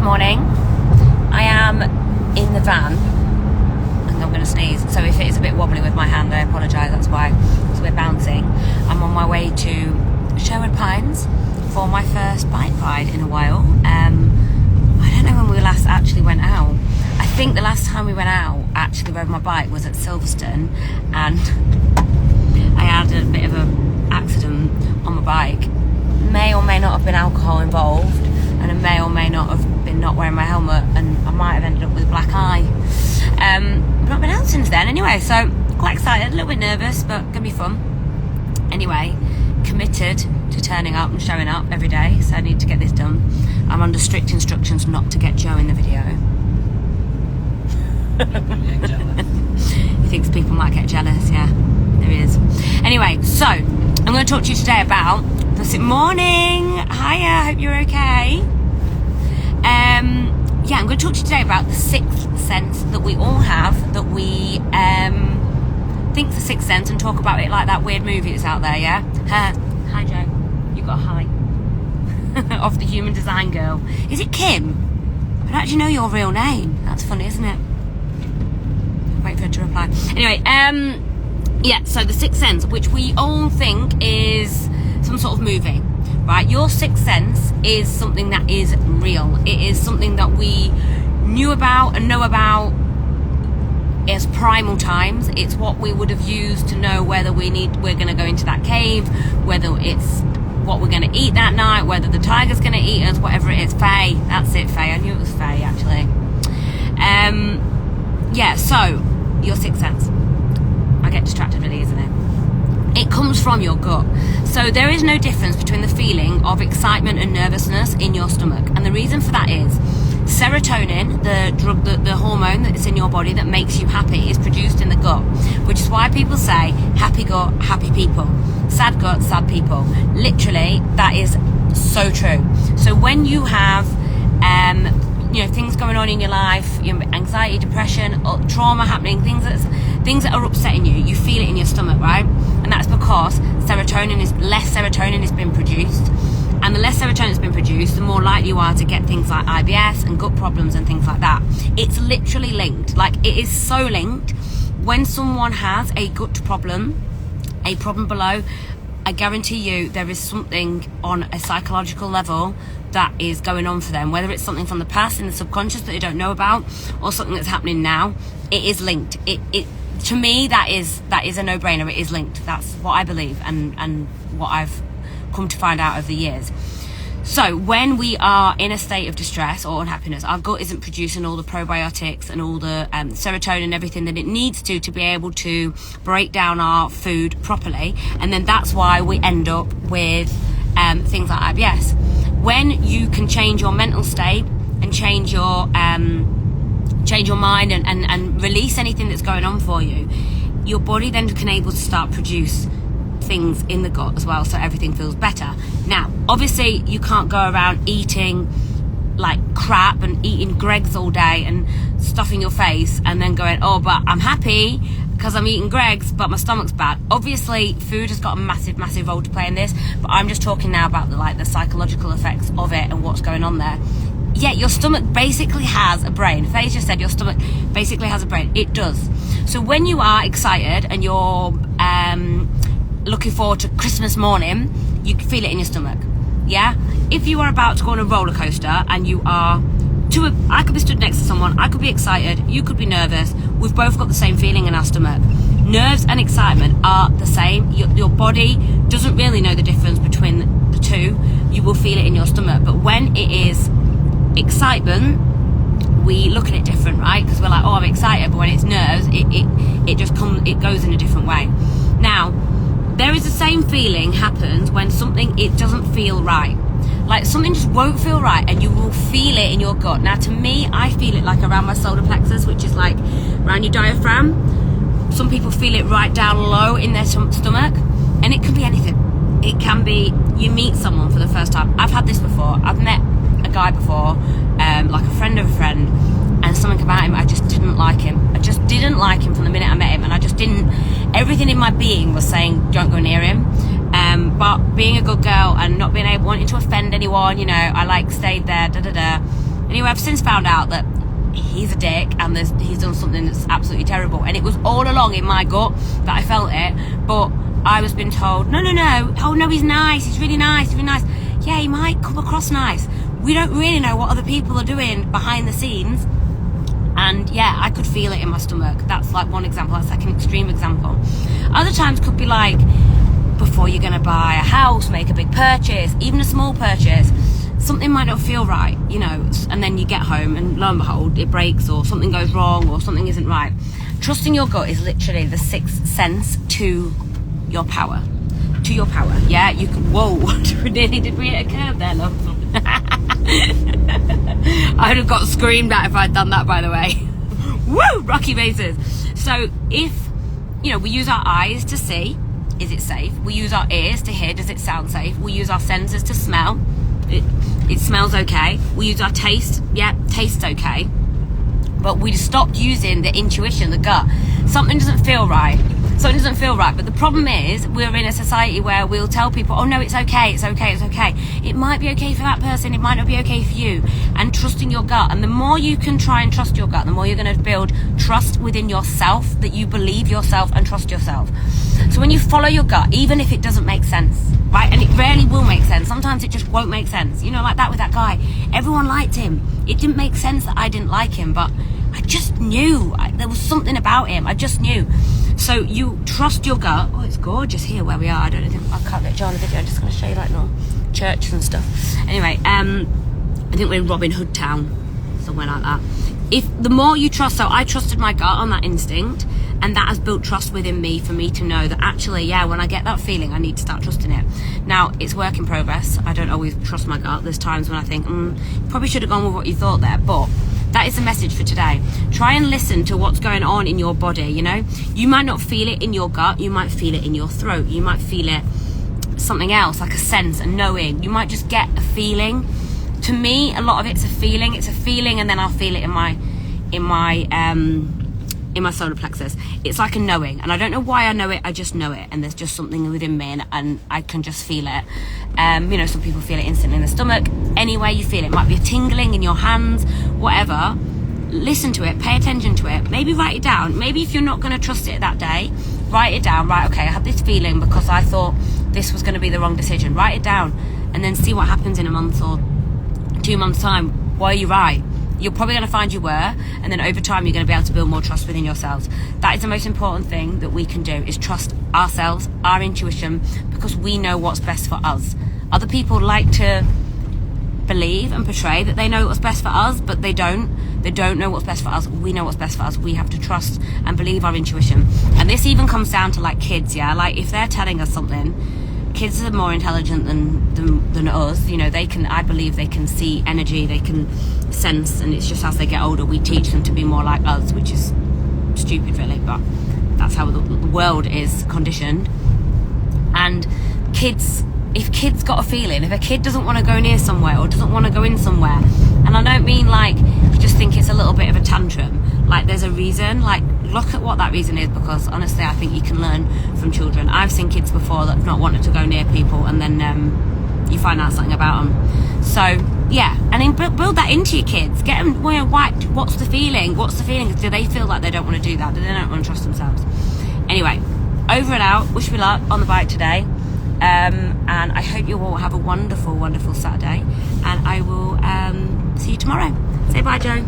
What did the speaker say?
morning. I am in the van and I'm going to sneeze, so if it is a bit wobbly with my hand, I apologise, that's why. So we're bouncing. I'm on my way to Sherwood Pines for my first bike ride in a while. I don't know when we last actually went out. I think the last time we went out, actually rode my bike, was at Silverstone, and I had a bit of an accident on my bike. May or may not have been alcohol involved, and it may or may not have been not wearing my helmet, and I might have ended up with a black eye. I've not been out since then anyway, so quite excited, a little bit nervous, but gonna be fun. Anyway, committed to turning up and showing up every day, so I need to get this done. I'm under strict instructions not to get Joe in the video. He thinks people might get jealous, yeah, there he is. Anyway, so I'm going to talk to you today about morning. Hiya, hope you're okay. Yeah, I'm going to talk to you today about the sixth sense that we all have, that we think the sixth sense, and talk about it like that weird movie that's out there, yeah? Hi Joe, you got a hi. Of the human design girl. Is it Kim? I don't actually know your real name. That's funny, isn't it? Wait for her to reply. Anyway, yeah, so the sixth sense, which we all think is some sort of movie, right? Your sixth sense is something that is real. It is something that we knew about and know about as primal times. It's what we would have used to know whether we're going to go into that cave, whether it's what we're going to eat that night, whether the tiger's going to eat us, whatever it is. Faye, that's it, Faye. I knew it was Faye, actually. Yeah, so your sixth sense. I get distracted really, isn't it? It comes from your gut. So there is no difference between the feeling of excitement and nervousness in your stomach. And the reason for that is serotonin, the drug, the hormone that's in your body that makes you happy, is produced in the gut, which is why people say happy gut, happy people. Sad gut, sad people. Literally, that is so true. So when you have things going on in your life, anxiety, depression, trauma happening, things that are upsetting you, you feel it in your stomach, right? And that's because less serotonin has been produced. And the less serotonin has been produced, the more likely you are to get things like IBS and gut problems and things like that. It's literally linked. Like, it is so linked. When someone has a gut problem, a problem below, I guarantee you there is something on a psychological level that is going on for them, whether it's something from the past in the subconscious that they don't know about, or something that's happening now. It is linked. It to me, that is a no-brainer. It is linked. That's what I believe, and what I've come to find out over the years. So when we are in a state of distress or unhappiness, our gut isn't producing all the probiotics and all the serotonin and everything that it needs to be able to break down our food properly. And then that's why we end up with things like IBS. When you can change your mental state and change your mind and release anything that's going on for you, your body then can able to start produce things in the gut as well, so everything feels better. Now, obviously, you can't go around eating like crap and eating Greggs all day and stuffing your face and then going, oh, but I'm happy because I'm eating Greggs, but my stomach's bad. Obviously, food has got a massive role to play in this, but I'm just talking now about the psychological effects of it and what's going on there. Yeah, your stomach basically has a brain. Faye just said your stomach basically has a brain. It does. So when you are excited and you're looking forward to Christmas morning, you can feel it in your stomach. Yeah? If you are about to go on a roller coaster and you are I could be stood next to someone, I could be excited, you could be nervous, we've both got the same feeling in our stomach. Nerves and excitement are the same. Your body doesn't really know the difference between the two. You will feel it in your stomach. But when it is excitement, we look at it different, right? Because we're like, oh, I'm excited. But when it's nerves, it goes in a different way. Now, there is the same feeling happens when it doesn't feel right. Like, something just won't feel right, and you will feel it in your gut. Now, to me, I feel it like around my solar plexus, which is like around your diaphragm. Some people feel it right down low in their stomach, and it can be anything. It can be you meet someone for the first time. I've had this before. I've met a guy before, like a friend of a friend, and something about him, I just didn't like him. I just didn't like him from the minute I met him, and I just didn't. Everything in my being was saying, don't go near him. But being a good girl and not wanting to offend anyone, I stayed there, and Anyway, I've since found out that he's a dick and he's done something that's absolutely terrible, and it was all along in my gut that I felt it, but I was being told, no, oh no, he's nice, he's really nice. Yeah, he might come across nice. We don't really know what other people are doing behind the scenes. And yeah, I could feel it in my stomach. That's like one example. That's like an extreme example. Other times could be like, before you're going to buy a house, make a big purchase, even a small purchase, something might not feel right, you know, and then you get home and lo and behold, it breaks or something goes wrong or something isn't right. Trusting your gut is literally the sixth sense to your power. To your power. Yeah, you can, whoa, nearly did we hit a curve there, love? I would have got screamed at if I'd done that, by the way. Woo, rocky bases. So if, you know, we use our eyes to see, is it safe? We use our ears to hear, does it sound safe? We use our senses to smell, it smells okay. We use our taste, yeah, tastes okay. But we stopped using the intuition, the gut. Something doesn't feel right. But the problem is, we're in a society where we'll tell people, oh no, it's okay. It might be okay for that person, it might not be okay for you. And trusting your gut. And the more you can try and trust your gut, the more you're going to build trust within yourself, that you believe yourself and trust yourself. So when you follow your gut, even if it doesn't make sense, right? And it rarely will make sense. Sometimes it just won't make sense. You know, like that with that guy. Everyone liked him. It didn't make sense that I didn't like him, but I just knew. There was something about him. I just knew. So you trust your gut. Oh, it's gorgeous here where we are. I can't get John a video. I'm just going to show you like no churches and stuff. Anyway, I think we're in Robin Hood Town, somewhere like that. If the more you trust, so I trusted my gut on that instinct, and that has built trust within me for me to know that actually, yeah, when I get that feeling, I need to start trusting it. Now, it's work in progress. I don't always trust my gut. There's times when I think, probably should have gone with what you thought there, but that is the message for today. Try and listen to what's going on in your body, you know? You might not feel it in your gut, you might feel it in your throat, you might feel it something else, like a sense, a knowing. You might just get a feeling. To me, a lot of it's a feeling, and then I'll feel it in my solar plexus. It's like a knowing, and I don't know why I know it, I just know it, and there's just something within me, and I can just feel it. You know, some people feel it instantly in the stomach. Anywhere you feel it, might be a tingling in your hands, whatever. Listen to it, pay attention to it, maybe write it down. Maybe if you're not going to trust it that day, write it down. Right, okay, I had this feeling because I thought this was going to be the wrong decision. Write it down, and then see what happens in a month or 2 months time. Were you right? You're probably going to find you were, and then over time you're going to be able to build more trust within yourselves. That is the most important thing that we can do, is trust ourselves, our intuition, because we know what's best for us. Other people like to believe and portray that they know what's best for us, but they don't know what's best for us. We know what's best for us. We have to trust and believe our intuition. And this even comes down to like kids, yeah, like if they're telling us something, kids are more intelligent than us, you know. I believe they can see energy, they can sense, and it's just as they get older we teach them to be more like us, which is stupid really, but that's how the world is conditioned. And if kids got a feeling, if a kid doesn't want to go near somewhere or doesn't want to go in somewhere, and I don't mean like just think it's a little bit of a tantrum, like there's a reason, like look at what that reason is, because honestly I think you can learn from children. I've seen kids before that have not wanted to go near people, and then you find out something about them. So yeah, and then build that into your kids. Get them, you know, what's the feeling? Do they feel like they don't want to do that? Do they not want to trust themselves? Anyway, over and out. Wish me luck on the bike today, and I hope you all have a wonderful Saturday, and I will see you tomorrow. Say bye, Joe.